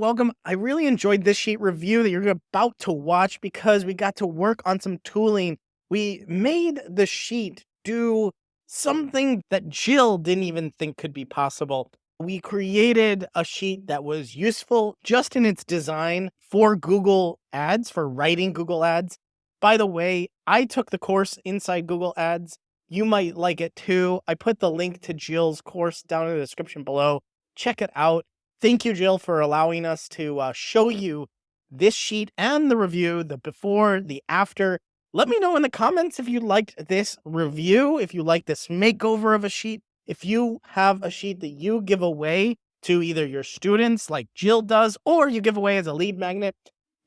Welcome. I really enjoyed this sheet review that you're about to watch because we got to work on some tooling. We made the sheet do something that Jill didn't even think could be possible. We created a sheet that was useful just in its design for Google Ads, for writing Google Ads. By the way, I took the course inside Google Ads. You might like it too. I put the link to Jill's course down in the description below. Check it out. Thank you, Jill, for allowing us to show you this sheet and the review, the before, the after. Let me know in the comments if you liked this review, if you like this makeover of a sheet, if you have a sheet that you give away to either your students like Jill does, or you give away as a lead magnet.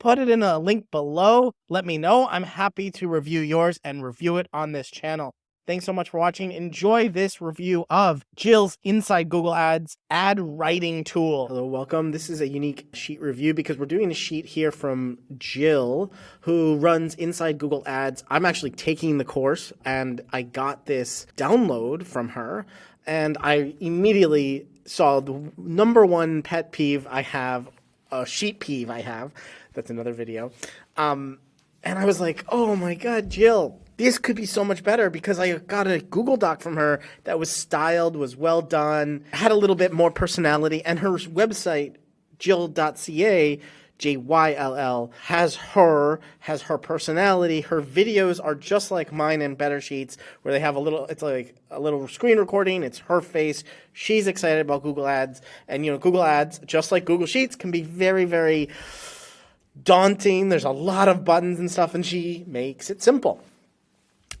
Put it in a link below. Let me know. I'm happy to review yours and review it on this channel. Thanks so much for watching. Enjoy this review of Jill's Inside Google Ads ad writing tool. Hello, welcome. This is a unique sheet review because we're doing a sheet here from Jill, who runs Inside Google Ads. I'm actually taking the course and I got this download from her and I immediately saw the number one pet peeve I have, a sheet peeve I have. That's another video. And I was like, oh my God, Jill. This could be so much better because I got a Google Doc from her that was styled, was well done, had a little bit more personality, and her website, jill.ca, JYLL, has her personality. Her videos are just like mine in Better Sheets, where they have it's like a little screen recording. It's her face. She's excited about Google Ads. And, Google Ads, just like Google Sheets, can be very, very daunting. There's a lot of buttons and stuff, and she makes it simple.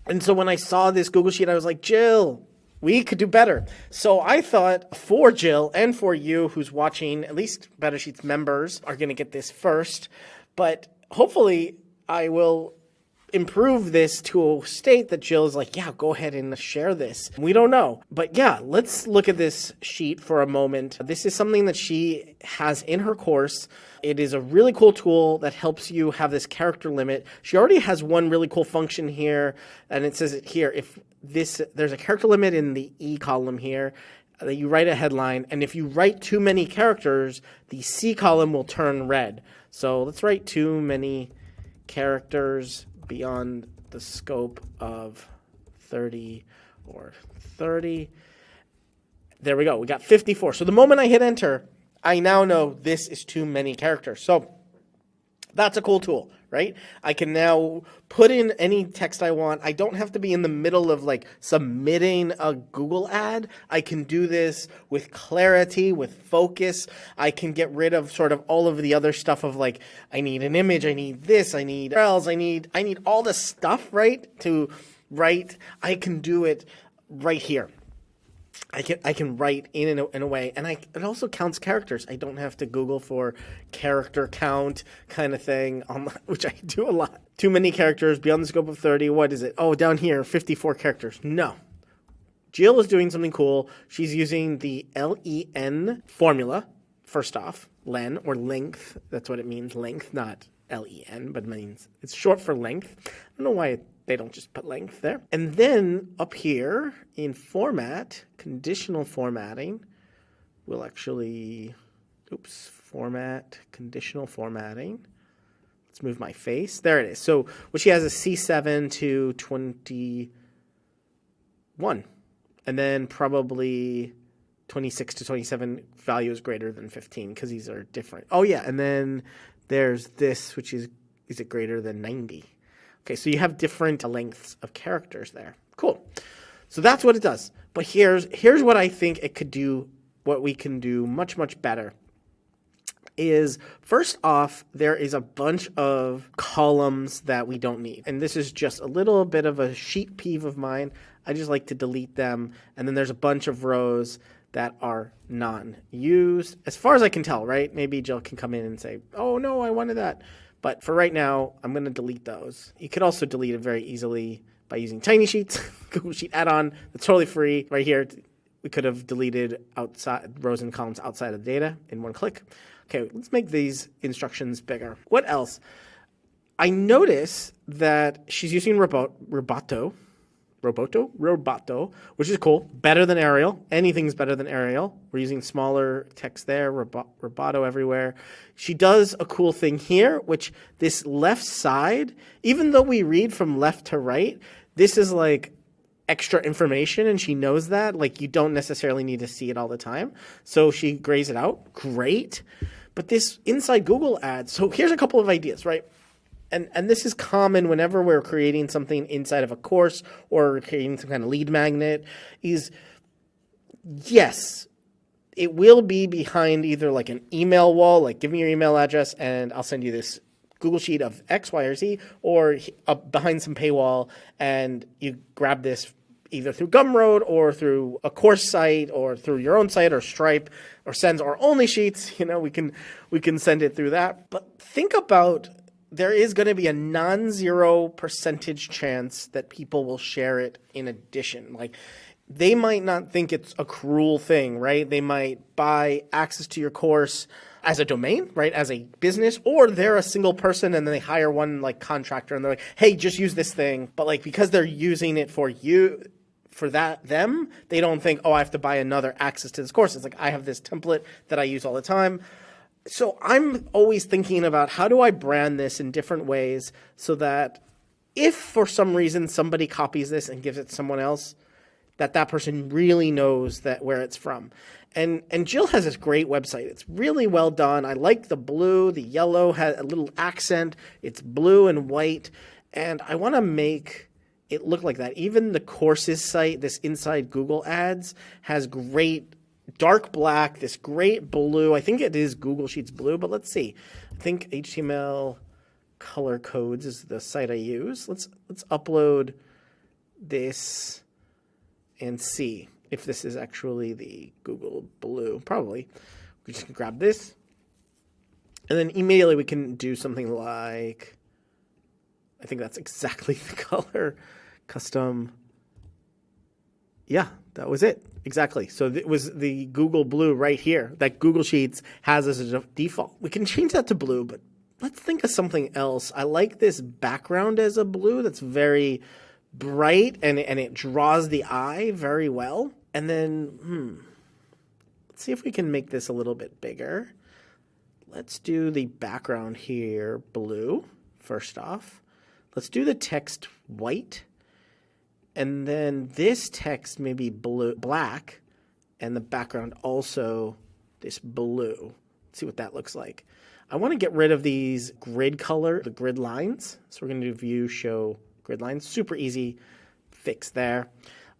And so when I saw this Google Sheet, I was like, Jill, we could do better. So I thought for Jill and for you who's watching, at least Better Sheets members are going to get this first. But hopefully I will improve this to a state that Jill is like, yeah, go ahead and share this. We don't know. But yeah, let's look at this sheet for a moment. This is something that she has in her course. It is a really cool tool that helps you have this character limit. She already has one really cool function here, and it says it here, if there's a character limit in the E column here, that you write a headline, and if you write too many characters, the C column will turn red. So let's write too many characters beyond the scope of 30 or 30. There we go. We got 54. So the moment I hit enter, I now know this is too many characters. So that's a cool tool, right? I can now put in any text I want. I don't have to be in the middle of like submitting a Google ad. I can do this with clarity, with focus. I can get rid of sort of all of the other stuff of like, I need an image, I need this, I need else, I need all the stuff, right? To write. I can do it right here. I can write in a way, and it also counts characters. I don't have to Google for character count kind of thing, which I do a lot. Too many characters beyond the scope of 30. What is it? Oh, down here, 54 characters. No. Jill is doing something cool. She's using the LEN formula, first off, len, or length. That's what it means, length, not LEN, but it means it's short for length. I don't know why they don't just put length there. And then up here in format, conditional formatting, we'll actually, format, conditional formatting. Let's move my face. There it is. So what she has is C7 to 21. And then probably 26 to 27 value is greater than 15 because these are different. Oh yeah, and then there's this, which is it greater than 90? Okay, so you have different lengths of characters there. Cool. So that's what it does. But here's what I think it could do, what we can do much, much better. Is first off, there is a bunch of columns that we don't need. And this is just a little bit of a sheet peeve of mine. I just like to delete them. And then there's a bunch of rows that are non-used. As far as I can tell, right? Maybe Jill can come in and say, oh no, I wanted that. But for right now, I'm going to delete those. You could also delete it very easily by using Tiny Sheets, Google Sheet add-on. It's totally free. Right here, we could have deleted outside rows and columns outside of the data in one click. Okay, let's make these instructions bigger. What else? I notice that she's using Roboto, Roboto, which is cool. Better than Arial. Anything's better than Arial. We're using smaller text there, Roboto everywhere. She does a cool thing here, which this left side, even though we read from left to right, this is like extra information, and she knows that. Like, you don't necessarily need to see it all the time. So she grays it out. Great. But this inside Google ads, so here's a couple of ideas, right? And this is common whenever we're creating something inside of a course or creating some kind of lead magnet, is yes, it will be behind either like an email wall, like give me your email address and I'll send you this Google Sheet of X, Y, or Z, or behind some paywall and you grab this either through Gumroad or through a course site or through your own site or Stripe or Sends or Only Sheets. You know, we can send it through that. But think about, there is going to be a non-zero percentage chance that people will share it in addition. Like, they might not think it's a cruel thing, right? They might buy access to your course as a domain, right? As a business, or they're a single person and then they hire one like contractor and they're like, hey, just use this thing. But like, because they're using it for you, for them, they don't think, oh, I have to buy another access to this course. It's like, I have this template that I use all the time. So I'm always thinking about, how do I brand this in different ways so that if for some reason somebody copies this and gives it to someone else, that person really knows that where it's from. And Jill has this great website. It's really well done. I like the blue. The yellow has a little accent. It's blue and white. And I want to make it look like that. Even the courses site, this inside Google Ads, has great dark black, this great blue. I think it is Google Sheets blue, but let's see. I think HTML color codes is the site I use. Let's upload this and see if this is actually the Google blue. Probably. We just grab this. And then immediately we can do something like, I think that's exactly the color. Custom. Yeah, that was it. Exactly. So it was the Google blue right here that Google Sheets has as a default. We can change that to blue, but let's think of something else. I like this background as a blue that's very bright and it draws the eye very well. And then, let's see if we can make this a little bit bigger. Let's do the background here blue first off. Let's do the text white. And then this text may be black, and the background also this blue. Let's see what that looks like. I want to get rid of these grid color, the grid lines. So we're going to do view, show grid lines. Super easy fix there.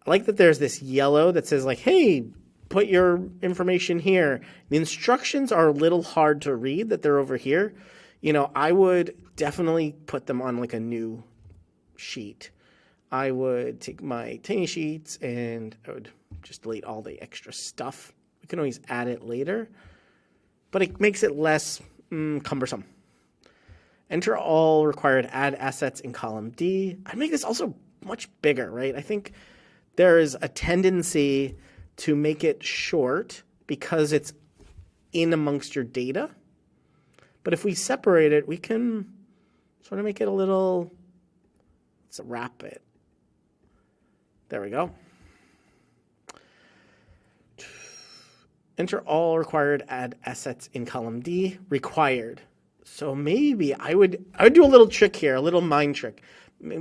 I like that there's this yellow that says like, hey, put your information here. The instructions are a little hard to read that they're over here. You know, I would definitely put them on like a new sheet. I would take my tiny sheets and I would just delete all the extra stuff. We can always add it later, but it makes it less cumbersome. Enter all required ad assets in column D. I'd make this also much bigger, right? I think there is a tendency to make it short because it's in amongst your data. But if we separate it, we can sort of make it a little, let's wrap it. There we go. Enter all required ad assets in column D, required. So maybe I would do a little trick here, a little mind trick.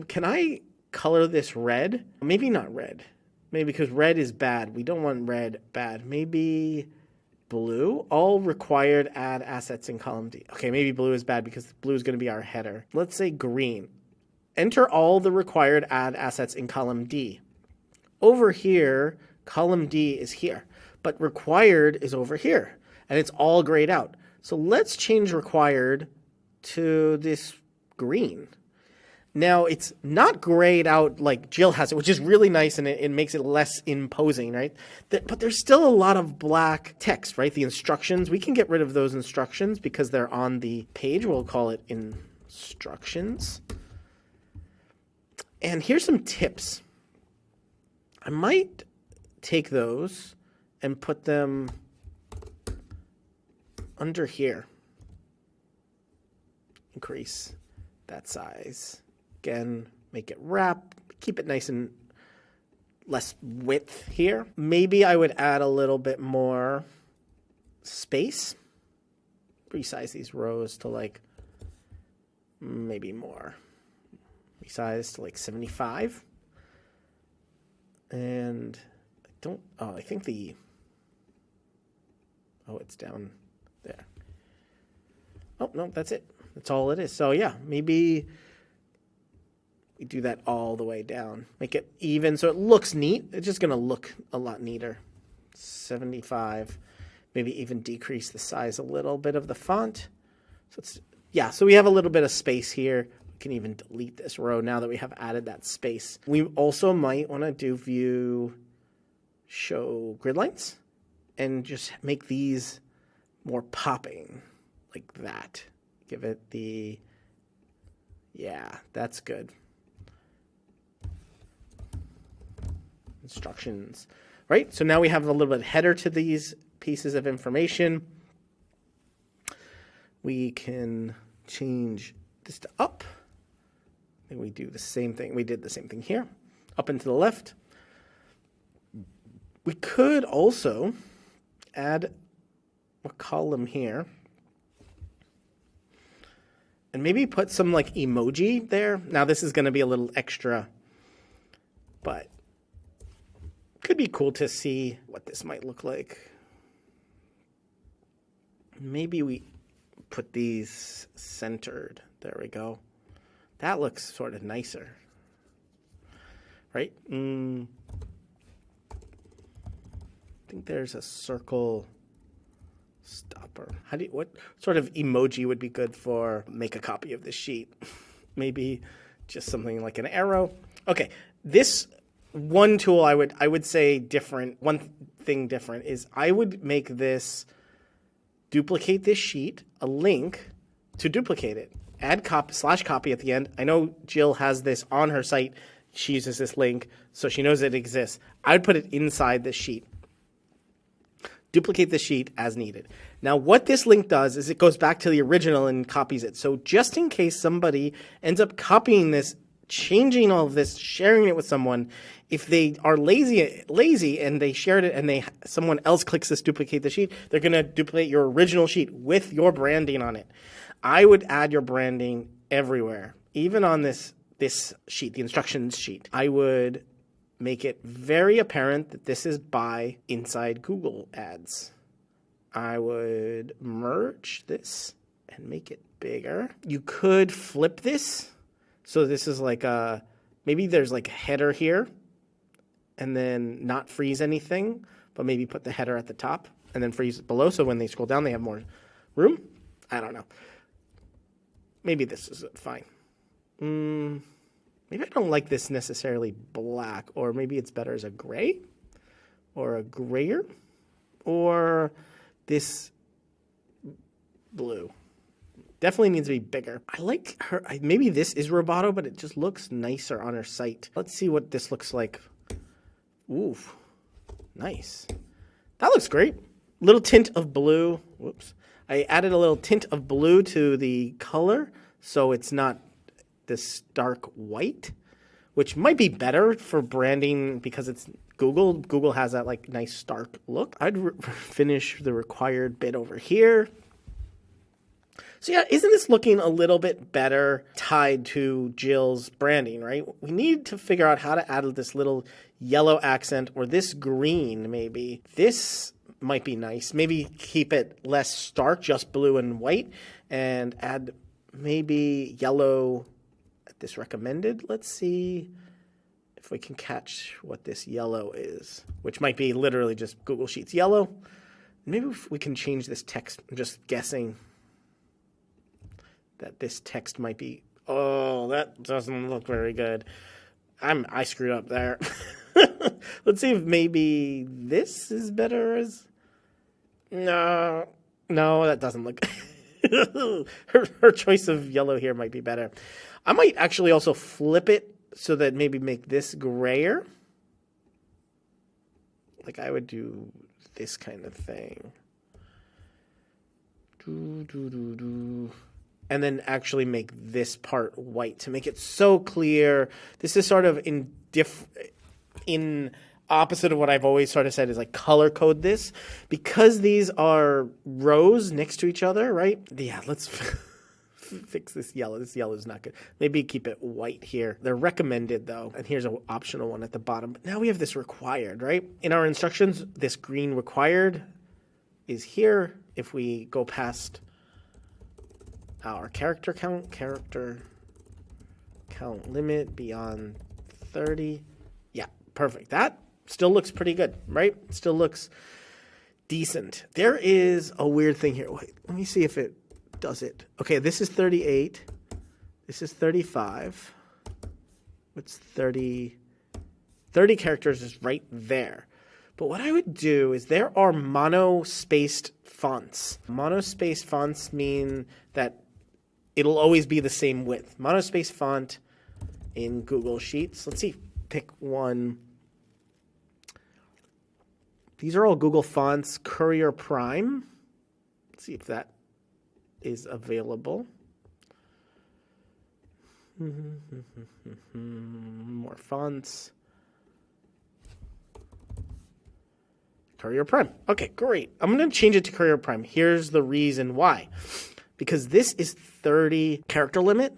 Can I color this red? Maybe not red. Maybe because red is bad. We don't want red bad. Maybe blue. All required ad assets in column D. Okay, maybe blue is bad because blue is going to be our header. Let's say green. Enter all the required ad assets in column D. Over here, column D is here, but required is over here, and it's all grayed out. So let's change required to this green. Now, it's not grayed out like Jill has it, which is really nice, and it makes it less imposing, right? But there's still a lot of black text, right? The instructions, we can get rid of those instructions because they're on the page. We'll call it instructions. And here's some tips. I might take those and put them under here. Increase that size. Again, make it wrap. Keep it nice and less width here. Maybe I would add a little bit more space. Resize these rows to like maybe more. Resize to like 75. And I think it's down there. Oh, no, that's it. That's all it is. So yeah, maybe we do that all the way down. Make it even so it looks neat. It's just going to look a lot neater. 75. Maybe even decrease the size a little bit of the font. So we have a little bit of space here. We can even delete this row now that we have added that space. We also might want to do view show grid lines and just make these more popping like that. Give it that's good. Instructions, right? So now we have a little bit of header to these pieces of information. We can change this to up. And we do the same thing. We did the same thing here. Up and to the left. We could also add a column here. And maybe put some like emoji there. Now this is going to be a little extra, but could be cool to see what this might look like. Maybe we put these centered. There we go. That looks sort of nicer, right? I think there's a circle stopper. What sort of emoji would be good for make a copy of this sheet? Maybe just something like an arrow. Okay, this one tool I would say different. One thing different is I would make this duplicate this sheet, a link to duplicate it. Add /copy at the end. I know Jill has this on her site. She uses this link, so she knows it exists. I would put it inside this sheet. Duplicate the sheet as needed. Now, what this link does is it goes back to the original and copies it. So just in case somebody ends up copying this, changing all of this, sharing it with someone, if they are lazy and they shared it and someone else clicks this duplicate the sheet, they're going to duplicate your original sheet with your branding on it. I would add your branding everywhere, even on this sheet, the instructions sheet. I would make it very apparent that this is by inside Google Ads. I would merge this and make it bigger. You could flip this. So this is like maybe there's like a header here and then not freeze anything, but maybe put the header at the top and then freeze it below. So when they scroll down, they have more room. I don't know. Maybe this is fine. Maybe I don't like this necessarily black, or maybe it's better as a gray or a grayer or this blue. Definitely needs to be bigger. I like her. Maybe this is Roboto, but it just looks nicer on her site. Let's see what this looks like. Ooh, nice. That looks great. Little tint of blue. Whoops. I added a little tint of blue to the color, so it's not this dark white, which might be better for branding because it's Google. Google has that like nice stark look. I'd finish the required bit over here. So yeah, isn't this looking a little bit better tied to Jill's branding, right? We need to figure out how to add this little yellow accent or this green maybe. This might be nice. Maybe keep it less stark, just blue and white, and add maybe yellow at this recommended. Let's see if we can catch what this yellow is, which might be literally just Google Sheets yellow. Maybe if we can change this text. I'm just guessing that this text might be, oh, that doesn't look very good. I screwed up there. Let's see if maybe this is better as, no, that doesn't look, her choice of yellow here might be better. I might actually also flip it so that maybe make this grayer. Like I would do this kind of thing. And then actually make this part white to make it so clear. This is sort of in opposite of what I've always sort of said is like color code this, because these are rows next to each other, right? Yeah, let's fix this yellow. This yellow is not good. Maybe keep it white here. They're recommended though. And here's an optional one at the bottom. But now we have this required, right? In our instructions, this green required is here. If we go past our character count limit beyond 30. Yeah, perfect. That still looks pretty good, right? Still looks decent. There is a weird thing here. Wait, let me see if it does it. Okay, this is 38. This is 35. What's 30? 30 characters is right there. But what I would do is there are monospaced fonts. Monospaced fonts mean that it'll always be the same width. Monospace font in Google Sheets. Let's see, pick one. These are all Google fonts. Courier Prime. Let's see if that is available. More fonts. Courier Prime. Okay, great. I'm going to change it to Courier Prime. Here's the reason why. Because this is 30 character limit.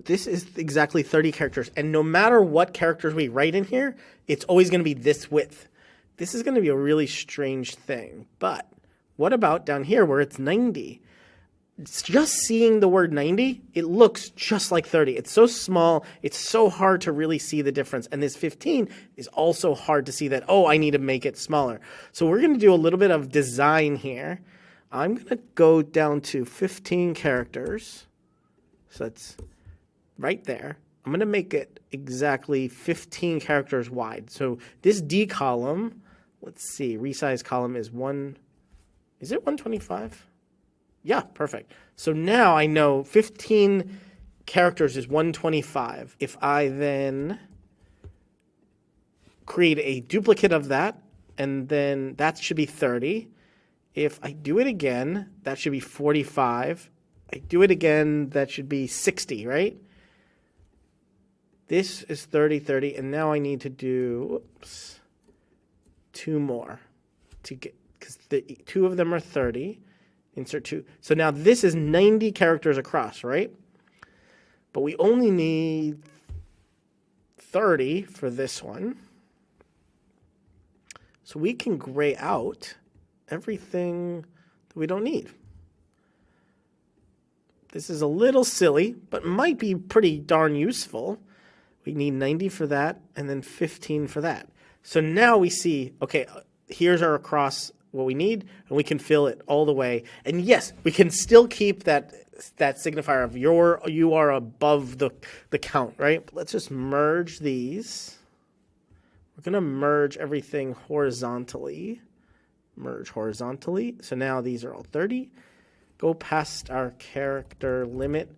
This is exactly 30 characters. And no matter what characters we write in here, it's always going to be this width. This is going to be a really strange thing. But what about down here where it's 90? It's just seeing the word 90, it looks just like 30. It's so small, it's so hard to really see the difference. And this 15 is also hard to see that, oh, I need to make it smaller. So we're going to do a little bit of design here. I'm going to go down to 15 characters. So that's right there. I'm going to make it exactly 15 characters wide. So this D column, let's see, resize column is is it 125? Yeah, perfect. So now I know 15 characters is 125. If I then create a duplicate of that, and then that should be 30. If I do it again, that should be 45. I do it again, that should be 60, right? This is 30, 30, and now I need to do, two more to get, because two of them are 30. Insert two. So now this is 90 characters across, right? But we only need 30 for this one. So we can gray out everything that we don't need. This is a little silly, but might be pretty darn useful. We need 90 for that, and then 15 for that. So now we see, okay, here's our across what we need, and we can fill it all the way. And yes, we can still keep that signifier of you are above the count, right? Let's just merge these. We're going to merge everything horizontally. Merge horizontally. So now these are all 30. Go past our character limit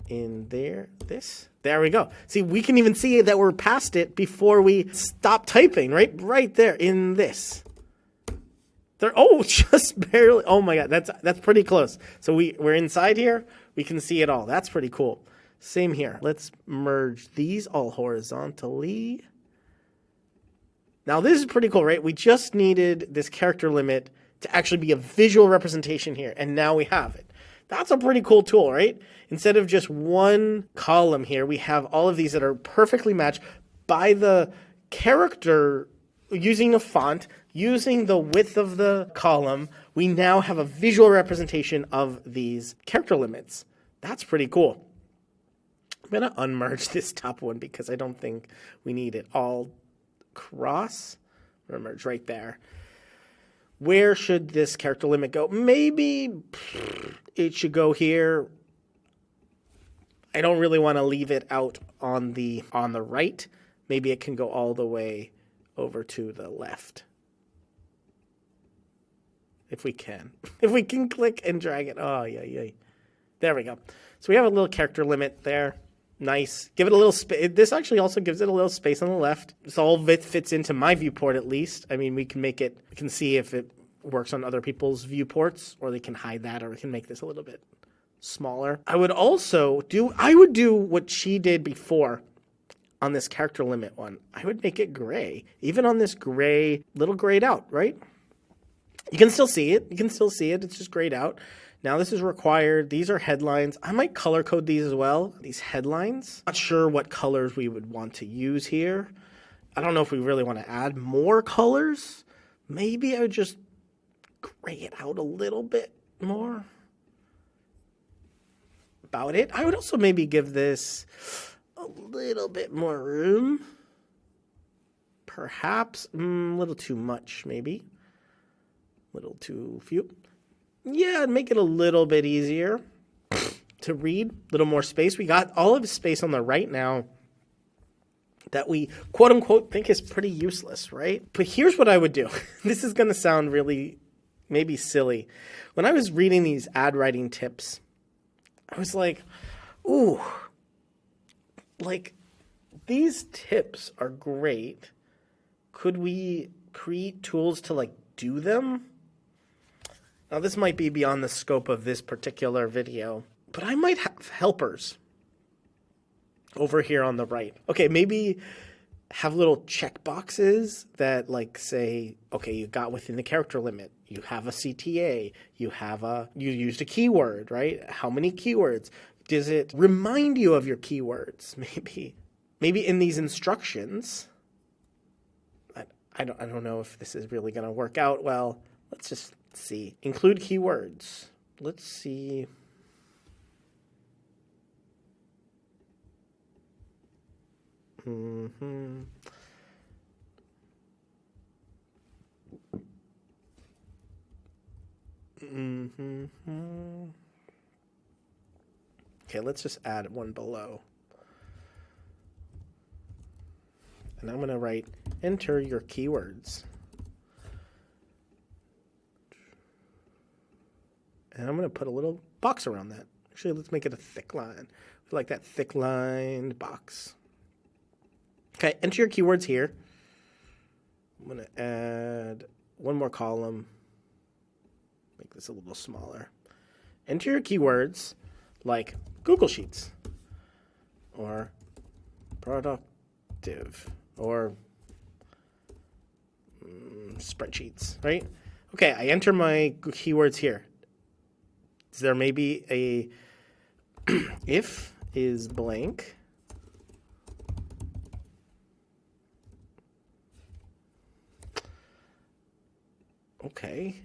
in there. There we go. See, we can even see that we're past it before we stop typing, right? Right there in this. Just barely. Oh my God, that's pretty close. So we're inside here. We can see it all. That's pretty cool. Same here. Let's merge these all horizontally. Now this is pretty cool, right? We just needed this character limit to actually be a visual representation here, and now we have it. That's a pretty cool tool, right? Instead of just one column here, we have all of these that are perfectly matched by the character using a font, using the width of the column. We now have a visual representation of these character limits. That's pretty cool. I'm going to unmerge this top one because I don't think we need it all across. I'm going to merge right there. Where should this character limit go? Maybe it should go here. I don't really want to leave it out on the right. Maybe it can go all the way over to the left. If we can. If we can click and drag it. Oh, yeah. There we go. So we have a little character limit there. Nice. Give it a little space. This actually also gives it a little space on the left. So all of it fits into my viewport at least. I mean, we can see if it works on other people's viewports, or they can hide that, or we can make this a little bit smaller. I would do what she did before. on this character limit one, I would make it gray. Even on this gray, little grayed out, right? You can still see it. You can still see it. It's just grayed out. Now this is required. These are headlines. I might color code these as well. These headlines. Not sure what colors we would want to use here. I don't know if we really want to add more colors. Maybe I would just gray it out a little bit more. About it. I would also maybe give this a little bit more room. Perhaps a little too much, maybe. A little too few. Yeah, make it a little bit easier to read. A little more space. We got all of the space on the right now that we quote unquote think is pretty useless, right? But here's what I would do. This is going to sound really maybe silly. When I was reading these ad writing tips, I was like, ooh, like these tips are great. Could we create tools to like do them? Now this might be beyond the scope of this particular video, but I might have helpers over here on the right. Okay, maybe have little check boxes that like say, okay, you got within the character limit. You have a CTA, you used a keyword, right? How many keywords? Does it remind you of your keywords? Maybe in these instructions, I don't know if this is really going to work out well. Let's just see. Include keywords. Let's see. Okay, let's just add one below. And I'm going to write, enter your keywords. And I'm going to put a little box around that. Actually, let's make it a thick line. We like that thick lined box. Okay, enter your keywords here. I'm going to add one more column. Make this a little smaller. Enter your keywords like Google Sheets or productive or spreadsheets, right? Okay, I enter my keywords here. Is there maybe a if is blank? Okay.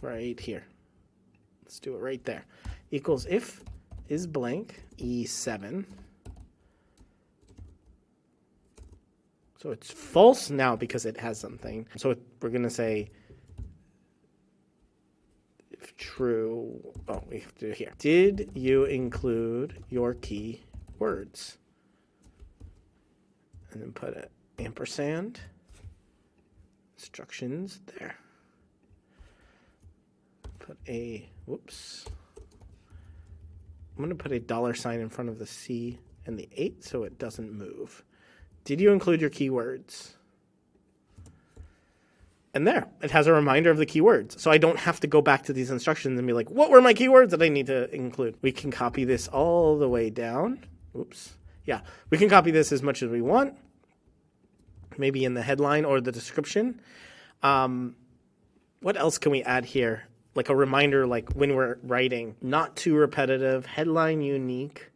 Right here. Let's do it right there. Equals if is blank, E7. So it's false now because it has something. So we're going to say if true. Oh, we have to do it here. Did you include your key words? And then put an ampersand. Instructions there. Put a, whoops. I'm going to put a $sign in front of the C and the 8 so it doesn't move. Did you include your keywords? And there, it has a reminder of the keywords. So I don't have to go back to these instructions and be like, what were my keywords that I need to include? We can copy this all the way down. Oops. Yeah, we can copy this as much as we want. Maybe in the headline or the description. What else can we add here? Like a reminder, like when we're writing, not too repetitive, headline unique.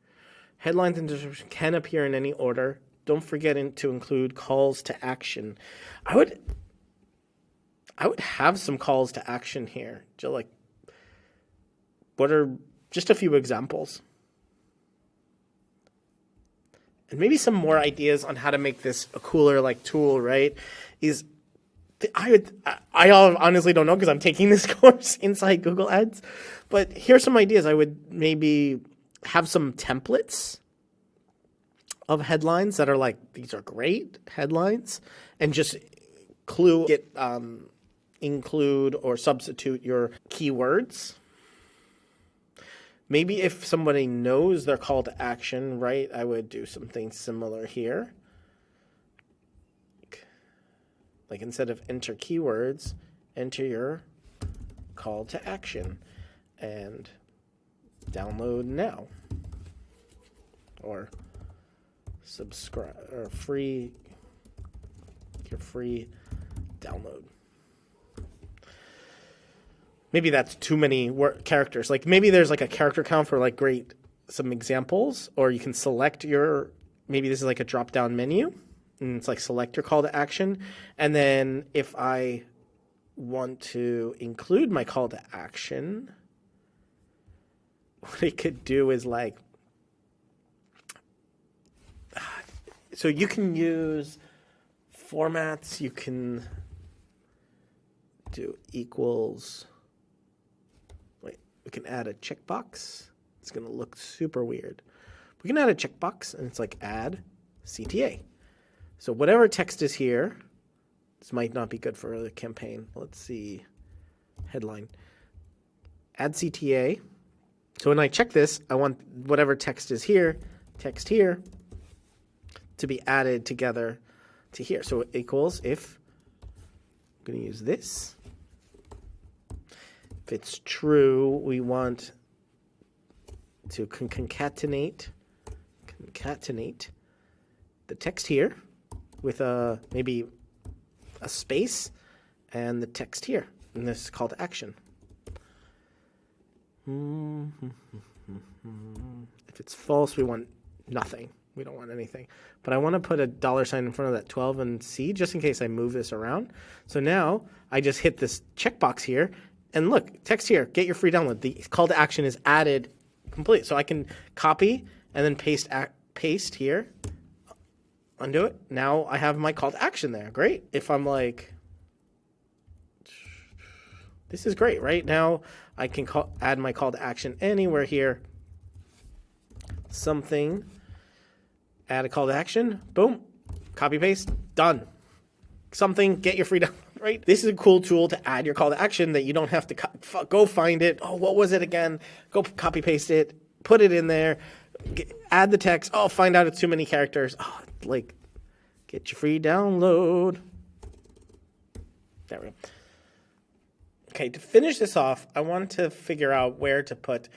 Headlines and description can appear in any order. Don't forget to include calls to action. I would have some calls to action here. Just like, what are just a few examples? And maybe some more ideas on how to make this a cooler like tool, right? I honestly don't know because I'm taking this course inside Google Ads. But here's some ideas. I would maybe have some templates of headlines that are like, these are great headlines, and just include or substitute your keywords. Maybe if somebody knows their call to action, right, I would do something similar here. Like instead of enter keywords, enter your call to action and download now. Or subscribe or free, your free download. Maybe that's too many characters. Like maybe there's like a character count for like some examples, or you can select your, maybe this is like a drop down menu and it's like select your call to action. And then if I want to include my call to action, what it could do is like, so you can use formats, you can do equals, wait, we can add a checkbox. It's going to look super weird. We can add a checkbox and it's like add CTA. So whatever text is here, this might not be good for the campaign. Let's see, headline, add CTA. So when I check this, I want whatever text is here, text here, to be added together to here. So it equals if, I'm going to use this. If it's true, we want to concatenate the text here with maybe a space and the text here. And this is call to action. If it's false, we want nothing. We don't want anything. But I want to put a $sign in front of that 12 and C just in case I move this around. So now I just hit this checkbox here. And look, text here, get your free download. The call to action is added complete. So I can copy and then paste here, undo it. Now I have my call to action there. Great. If I'm like, this is great, right? Now I can add my call to action anywhere here. Something, add a call to action, boom, copy paste, done. Something, get your free download, right? This is a cool tool to add your call to action that you don't have to go find it. Oh, what was it again? Go copy paste it, put it in there, add the text. Oh, find out it's too many characters. Oh, like, get your free download. There we go. Okay, to finish this off, I want to figure out where to put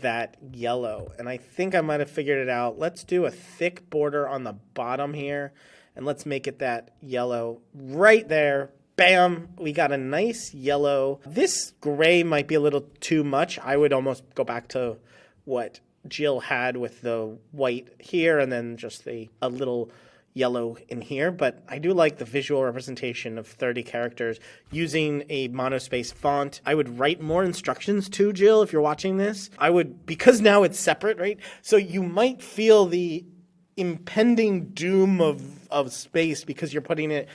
that yellow. And I think I might have figured it out. Let's do a thick border on the bottom here. And let's make it that yellow right there. Bam, we got a nice yellow. This gray might be a little too much. I would almost go back to what Jill had with the white here and then just a little yellow in here. But I do like the visual representation of 30 characters using a monospace font. I would write more instructions too, Jill, if you're watching this. I would, because now it's separate, right? So you might feel the impending doom of space because you're putting it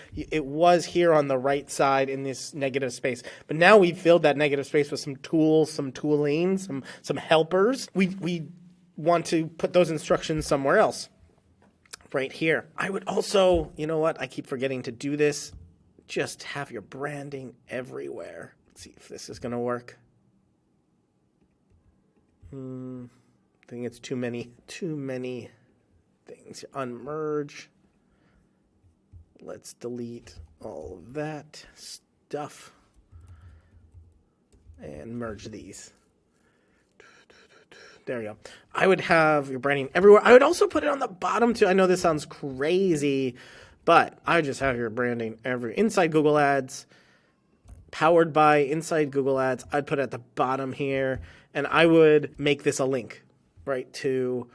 was here on the right side in this negative space, but now we've filled that negative space with some tools, some tooling, some helpers. We want to put those instructions somewhere else, right here. I would also, you know what, I keep forgetting to do this, just have your branding everywhere. Let's see if this is gonna work. I think it's too many things. Unmerge. Let's delete all of that stuff and merge these. There we go. I would have your branding everywhere. I would also put it on the bottom too. I know this sounds crazy, but I would just have your branding inside Google Ads, powered by inside Google Ads. I'd put it at the bottom here, and I would make this a link, right, to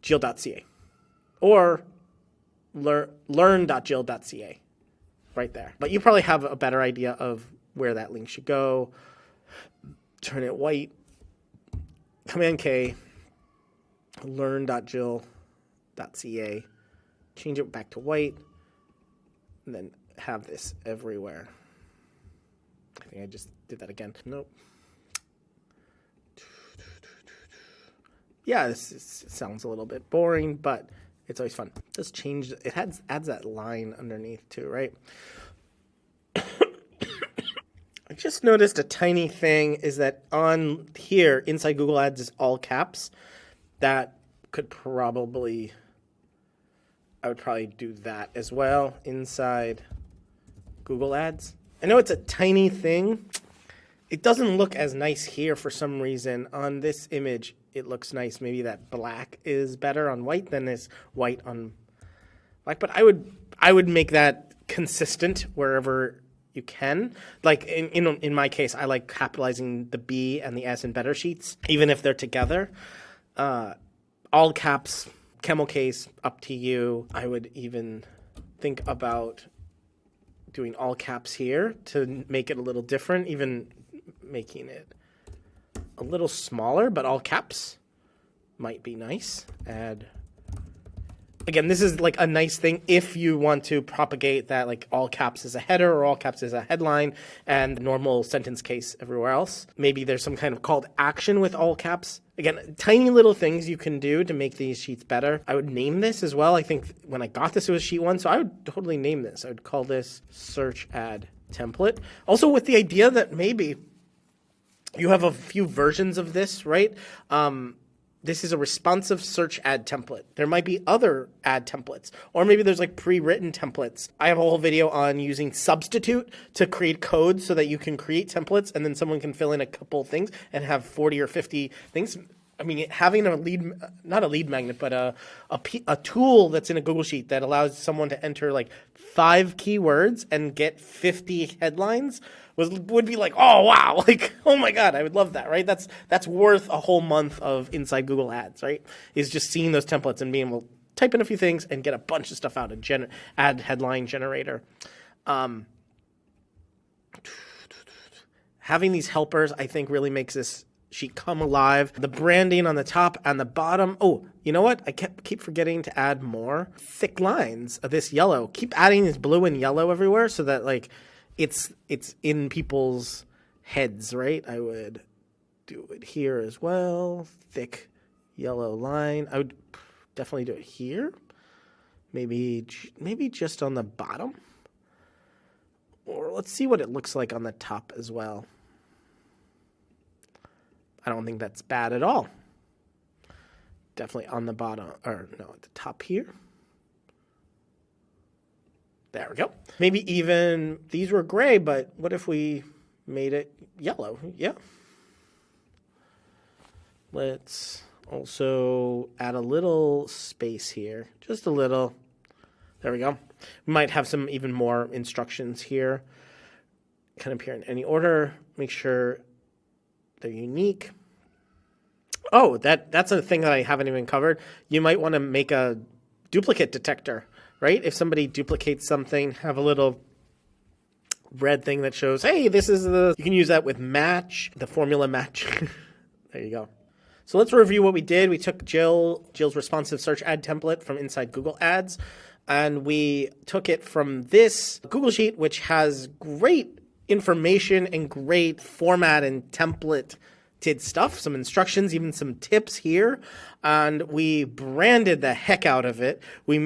jill.ca. Or learn.jill.ca right there. But you probably have a better idea of where that link should go. Turn it white. Command K. Learn.jill.ca. Change it back to white. And then have this everywhere. I think I just did that again. Nope. Yeah, this sounds a little bit boring, but it's always fun. Just change, it adds that line underneath too, right? I just noticed a tiny thing is that on here, inside Google Ads is all caps. That could probably, I would probably do that as well inside Google Ads. I know it's a tiny thing. It doesn't look as nice here for some reason. On this image, it looks nice. Maybe that black is better on white than this white on Like, but I would make that consistent wherever you can. Like in my case, I like capitalizing the B and the S in better sheets, even if they're together. All caps, camel case, up to you. I would even think about doing all caps here to make it a little different, even making it a little smaller, but all caps might be nice. Add. Again, this is like a nice thing if you want to propagate that like all caps is a header or all caps is a headline and normal sentence case everywhere else. Maybe there's some kind of call to action with all caps. Again, tiny little things you can do to make these sheets better. I would name this as well. I think when I got this, it was sheet 1, so I would totally name this. I would call this search ad template. Also with the idea that maybe you have a few versions of this, right? This is a responsive search ad template. There might be other ad templates, or maybe there's like pre-written templates. I have a whole video on using Substitute to create code so that you can create templates and then someone can fill in a couple things and have 40 or 50 things. I mean, having a lead, not a lead magnet, but a tool that's in a Google Sheet that allows someone to enter like 5 keywords and get 50 headlines would be like, oh, wow, like, oh my God, I would love that, right? That's worth a whole month of inside Google Ads, right? Is just seeing those templates and being able to type in a few things and get a bunch of stuff out of ad headline generator. Having these helpers, I think, really makes this sheet come alive. The branding on the top and the bottom. Oh, you know what? I keep forgetting to add more thick lines of this yellow. Keep adding this blue and yellow everywhere so that like it's in people's heads, right? I would do it here as well. Thick yellow line. I would definitely do it here. Maybe just on the bottom. Or let's see what it looks like on the top as well. I don't think that's bad at all. Definitely on the bottom, or no, at the top here. There we go. Maybe even, these were gray, but what if we made it yellow? Yeah. Let's also add a little space here, just a little. There we go. We might have some even more instructions here. Can appear in any order. Make sure they're unique. Oh, that's a thing that I haven't even covered. You might want to make a duplicate detector, right? If somebody duplicates something, have a little red thing that shows, hey, this is you can use that with match, the formula match. There you go. So let's review what we did. We took Jill's responsive search ad template from inside Google Ads, and we took it from this Google Sheet, which has great information and great format and template stuff, some instructions, even some tips here, and we branded the heck out of it. We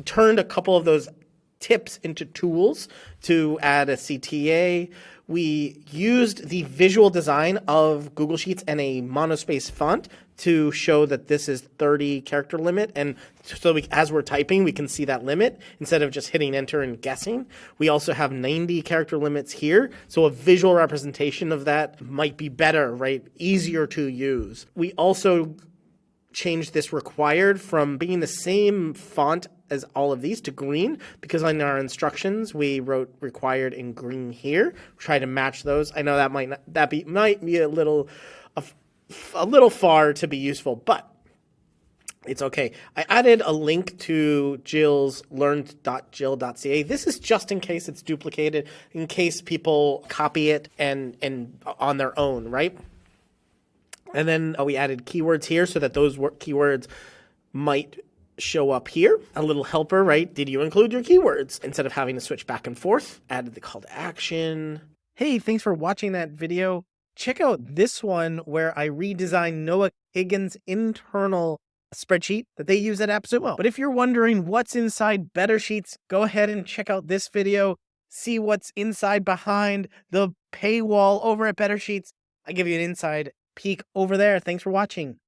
turned a couple of those tips into tools to add a CTA. We used the visual design of Google Sheets and a monospace font to show that this is 30 character limit. And so as we're typing, we can see that limit instead of just hitting enter and guessing. We also have 90 character limits here. So a visual representation of that might be better, right? Easier to use. We also changed this required from being the same font as all of these to green, because in our instructions we wrote required in green here. Try to match those. I know that might be a little far to be useful, but it's okay. I added a link to Jill's learn.jill.ca. This is just in case it's duplicated, in case people copy it and on their own, right? And then we added keywords here so that those keywords might show up here. A little helper, right? Did you include your keywords? Instead of having to switch back and forth, added the call to action. Hey, thanks for watching that video. Check out this one where I redesigned Noah Higgins' internal spreadsheet that they use at AppSumo. But if you're wondering what's inside Better Sheets, go ahead and check out this video. See what's inside behind the paywall over at Better Sheets. I give you an inside peek over there. Thanks for watching.